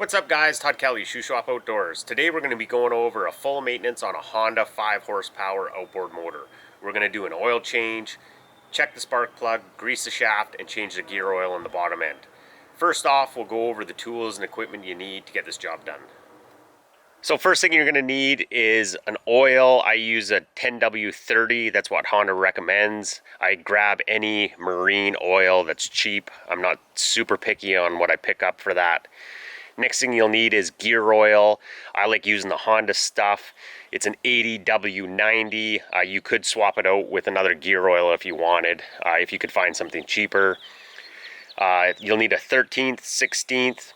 What's up guys, Todd Kelly, Shuswap Outdoors. Today we're going to be going over a full maintenance on a Honda 5 horsepower outboard motor. We're going to do an oil change, check the spark plug, grease the shaft, and change the gear oil on the bottom end. First off, we'll go over the tools and equipment you need to get this job done. So first thing you're going to need is an oil. I use a 10W30, that's what Honda recommends. I grab any marine oil that's cheap. I'm not super picky on what I pick up for that. Next thing you'll need is gear oil. I like using the Honda stuff. It's an 80W90. You could swap it out with another gear oil if you wanted, if you could find something cheaper. You'll need a 13th, 16th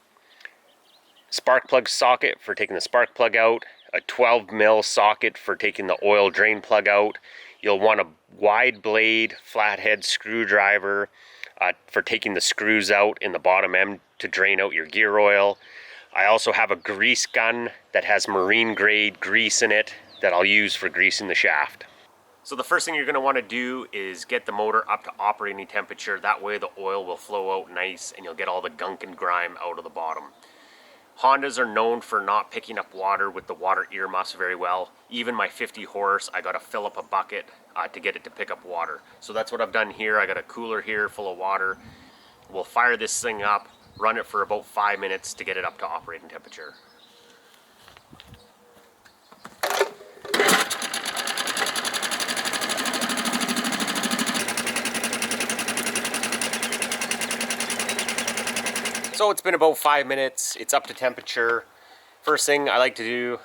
spark plug socket for taking the spark plug out, a 12mm socket for taking the oil drain plug out. You'll want a wide blade flathead screwdriver for taking the screws out in the bottom end to drain out your gear oil. I also have a grease gun that has marine grade grease in it that I'll use for greasing the shaft. So the first thing you're going to want to do is get the motor up to operating temperature. That way the oil will flow out nice and you'll get all the gunk and grime out of the bottom. Hondas are known for not picking up water with the water earmuffs very well. Even my 50 horse, I got to fill up a bucket to get it to pick up water. So that's what I've done here. I got a cooler here full of water. We'll fire this thing up, run it for about 5 minutes to get it up to operating temperature. So it's been about 5 minutes, it's up to temperature. First thing I like to do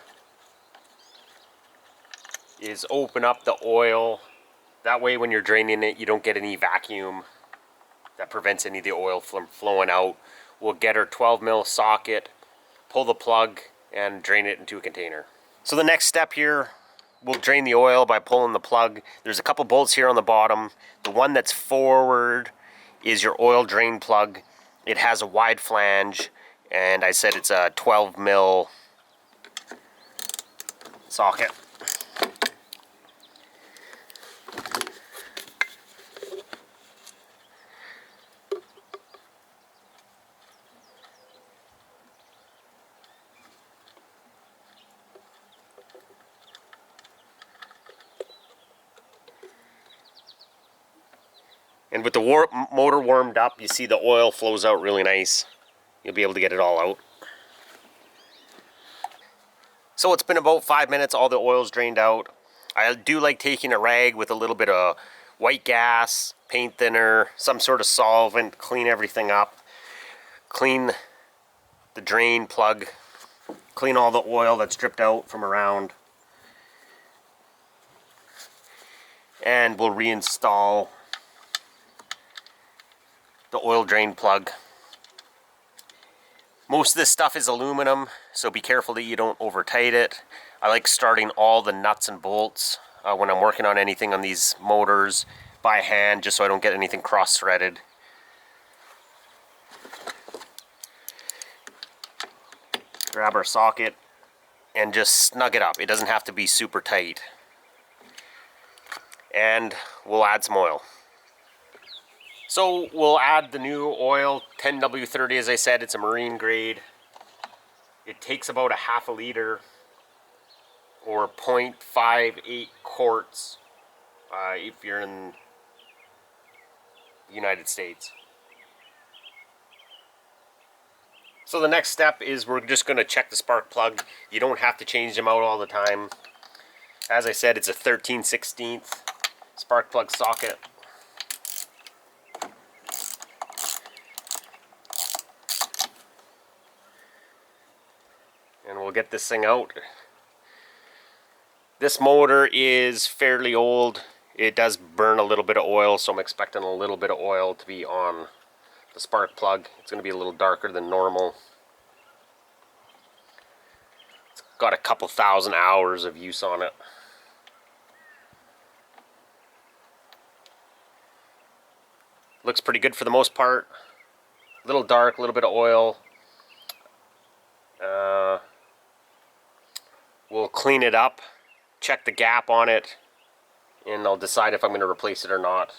is open up the oil. That way when you're draining it, you don't get any vacuum that prevents any of the oil from flowing out. We'll get our 12mm socket, pull the plug, and drain it into a container. So the next step here, we'll drain the oil by pulling the plug. There's a couple bolts here on the bottom. The one that's forward is your oil drain plug. It has a wide flange, and I said it's a 12mm socket. And with the motor warmed up, you see the oil flows out really nice. You'll be able to get it all out. So it's been about 5 minutes, all the oil's drained out. I do like taking a rag with a little bit of white gas, paint thinner, some sort of solvent, clean everything up. Clean the drain plug, clean all the oil that's dripped out from around. And we'll reinstall the oil drain plug. Most of this stuff is aluminum, so be careful that you don't over tight it. I like starting all the nuts and bolts when I'm working on anything on these motors by hand, just so I don't get anything cross-threaded. Grab our socket and just snug it up. It doesn't have to be super tight. And we'll add some oil. So we'll add the new oil, 10W30, as I said. It's a marine grade. It takes about a half a liter or 0.58 quarts if you're in the United States. So the next step is we're just going to check the spark plug. You don't have to change them out all the time. As I said, it's a 13/16 spark plug socket. And we'll get this thing out. This motor is fairly old. It does burn a little bit of oil, so I'm expecting a little bit of oil to be on the spark plug. It's going to be a little darker than normal. It's got a couple thousand hours of use on it. Looks pretty good for the most part. A little dark, a little bit of oil. We'll clean it up, check the gap on it, and I'll decide if I'm going to replace it or not.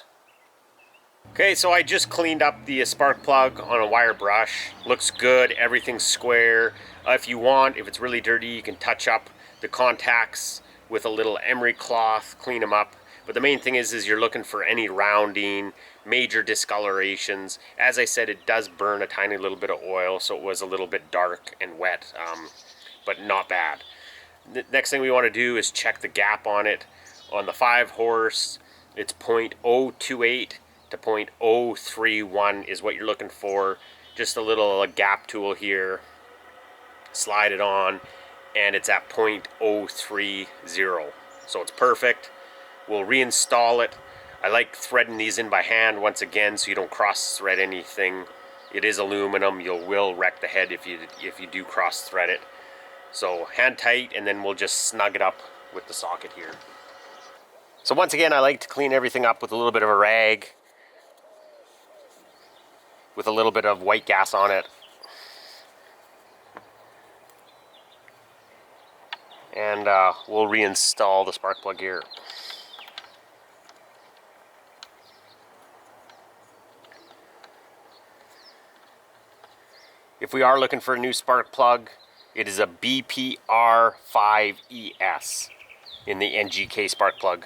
Okay, so I just cleaned up the spark plug on a wire brush. Looks good, everything's square. If you want, if it's really dirty, you can touch up the contacts with a little emery cloth, clean them up. But the main thing is you're looking for any rounding, major discolorations. As I said, it does burn a tiny little bit of oil, so it was a little bit dark and wet, but not bad. The next thing we want to do is check the gap on it. On the 5 horse, it's 0.028 to 0.031 is what you're looking for. Just a little gap tool here, slide it on, and it's at 0.030. So it's perfect. We'll reinstall it. I like threading these in by hand once again so you don't cross thread anything. It is aluminum. You will wreck the head if you do cross thread it. So hand tight, and then we'll just snug it up with the socket here. So once again, I like to clean everything up with a little bit of a rag with a little bit of white gas on it. And we'll reinstall the spark plug here. If we are looking for a new spark plug, it is a BF5 in the NGK spark plug.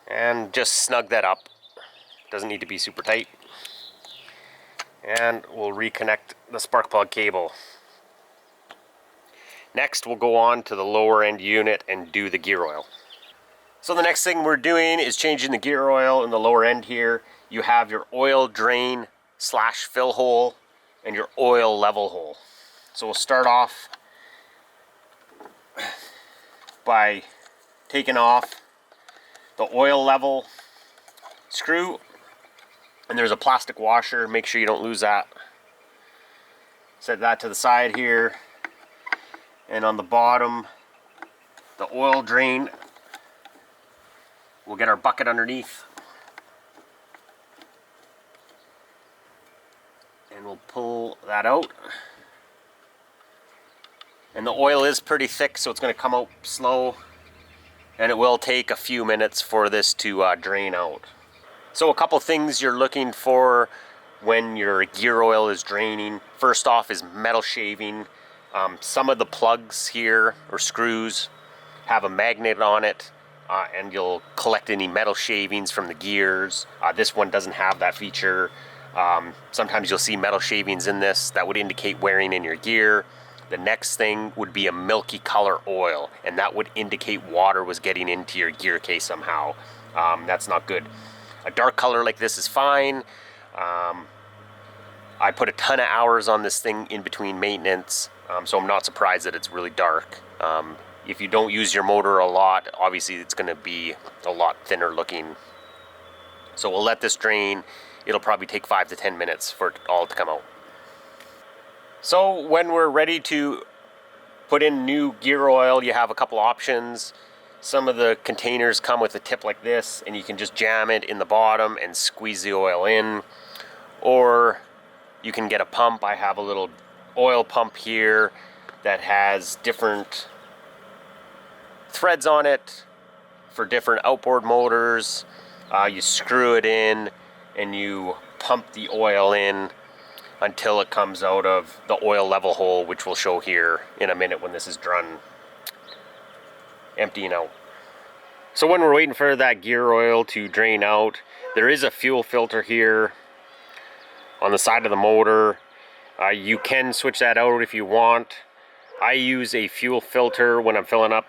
And just snug that up. Doesn't need to be super tight. And we'll reconnect the spark plug cable. Next, we'll go on to the lower end unit and do the gear oil. So the next thing we're doing is changing the gear oil in the lower end here. You have your oil drain / fill hole and your oil level hole. So we'll start off by taking off the oil level screw, and there's a plastic washer. Make sure you don't lose that. Set that to the side here, and on the bottom, the oil drain. We'll get our bucket underneath, and we'll pull that out. And the oil is pretty thick, so it's going to come out slow, and it will take a few minutes for this to drain out. So a couple things you're looking for when your gear oil is draining. First off is metal shaving. Some of the plugs here or screws have a magnet on it, and you'll collect any metal shavings from the gears. This one doesn't have that feature. Sometimes you'll see metal shavings in this that would indicate wearing in your gear. The next thing would be a milky color oil, and that would indicate water was getting into your gear case somehow. That's not good. A dark color like this is fine. I put a ton of hours on this thing in between maintenance, so I'm not surprised that it's really dark. If you don't use your motor a lot, obviously it's going to be a lot thinner looking. So we'll let this drain. It'll probably take 5 to 10 minutes for it all to come out. So when we're ready to put in new gear oil, you have a couple options. Some of the containers come with a tip like this, and you can just jam it in the bottom and squeeze the oil in. Or you can get a pump. I have a little oil pump here that has different threads on it for different outboard motors. You screw it in and you pump the oil in until it comes out of the oil level hole, which we'll show here in a minute when this is done emptying out. So when we're waiting for that gear oil to drain out, there is a fuel filter here on the side of the motor. You can switch that out if you want. I use a fuel filter when I'm filling up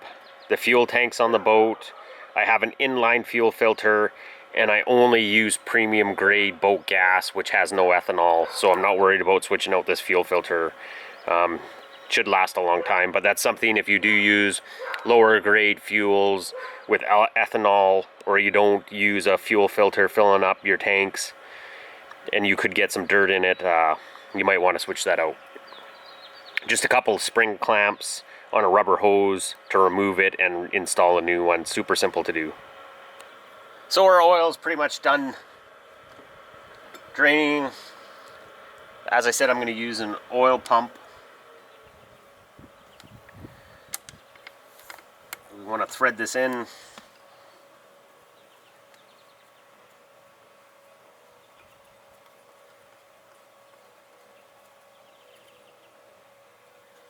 the fuel tanks on the boat. I have an inline fuel filter, and I only use premium grade boat gas, which has no ethanol, so I'm not worried about switching out this fuel filter. Should last a long time, but that's something if you do use lower grade fuels with ethanol, or you don't use a fuel filter filling up your tanks and you could get some dirt in it, you might want to switch that out. Just a couple of spring clamps on a rubber hose to remove it and install a new one. Super simple to do. So our oil is pretty much done draining. As I said, I'm going to use an oil pump. thread this in.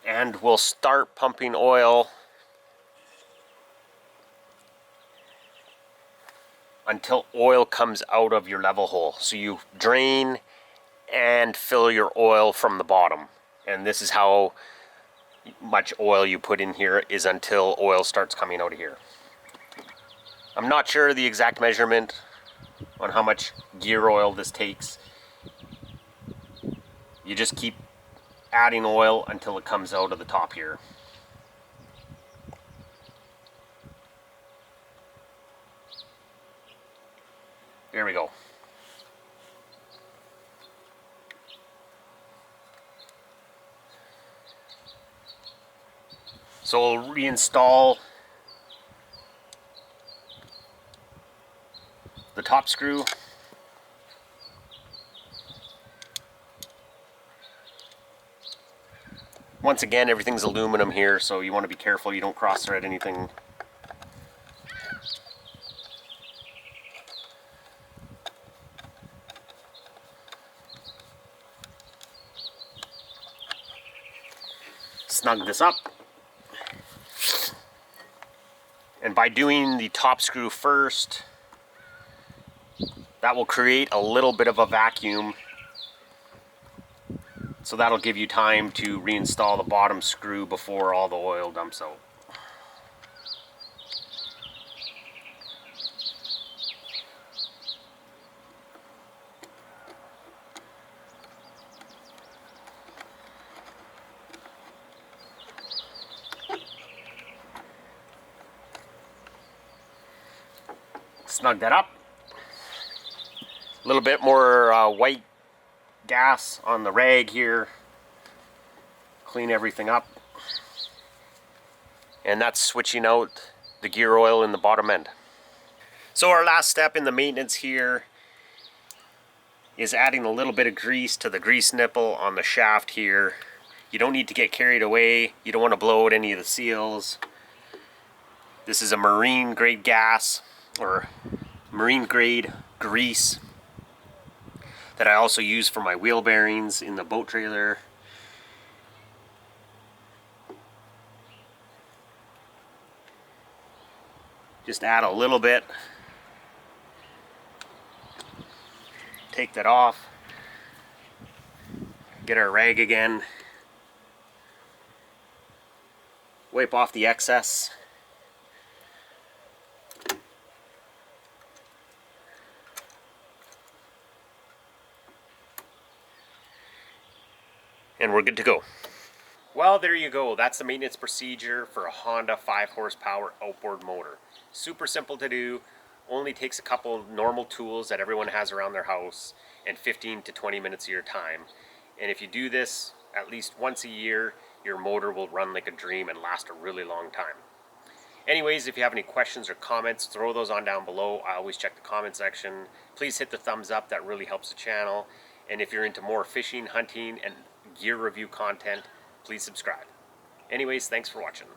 And we'll start pumping oil until oil comes out of your level hole. So you drain and fill your oil from the bottom. And this is how much oil you put in here, is until oil starts coming out of here. I'm not sure the exact measurement on how much gear oil this takes. You just keep adding oil until it comes out of the top here. There we go. So we'll reinstall the top screw. Once again, everything's aluminum here, so you want to be careful you don't cross-thread anything. Snug this up. And by doing the top screw first, that will create a little bit of a vacuum. So that'll give you time to reinstall the bottom screw before all the oil dumps out. Snug that up. A little bit more white gas on the rag here. Clean everything up. And that's switching out the gear oil in the bottom end. So our last step in the maintenance here is adding a little bit of grease to the grease nipple on the shaft here. You don't need to get carried away. You don't want to blow out any of the seals. This is a marine grade gas, or marine grade grease, that I also use for my wheel bearings in the boat trailer. Just add a little bit. Take that off. Get our rag again. Wipe off the excess. And we're good to go. Well, there you go. That's the maintenance procedure for a Honda 5 horsepower outboard motor. Super simple to do. Only takes a couple normal tools that everyone has around their house and 15 to 20 minutes of your time. And if you do this at least once a year, your motor will run like a dream and last a really long time. Anyways, if you have any questions or comments, throw those on down below. I always check the comment section. Please hit the thumbs up. That really helps the channel. And if you're into more fishing, hunting, and gear review content, please subscribe. Anyways, thanks for watching.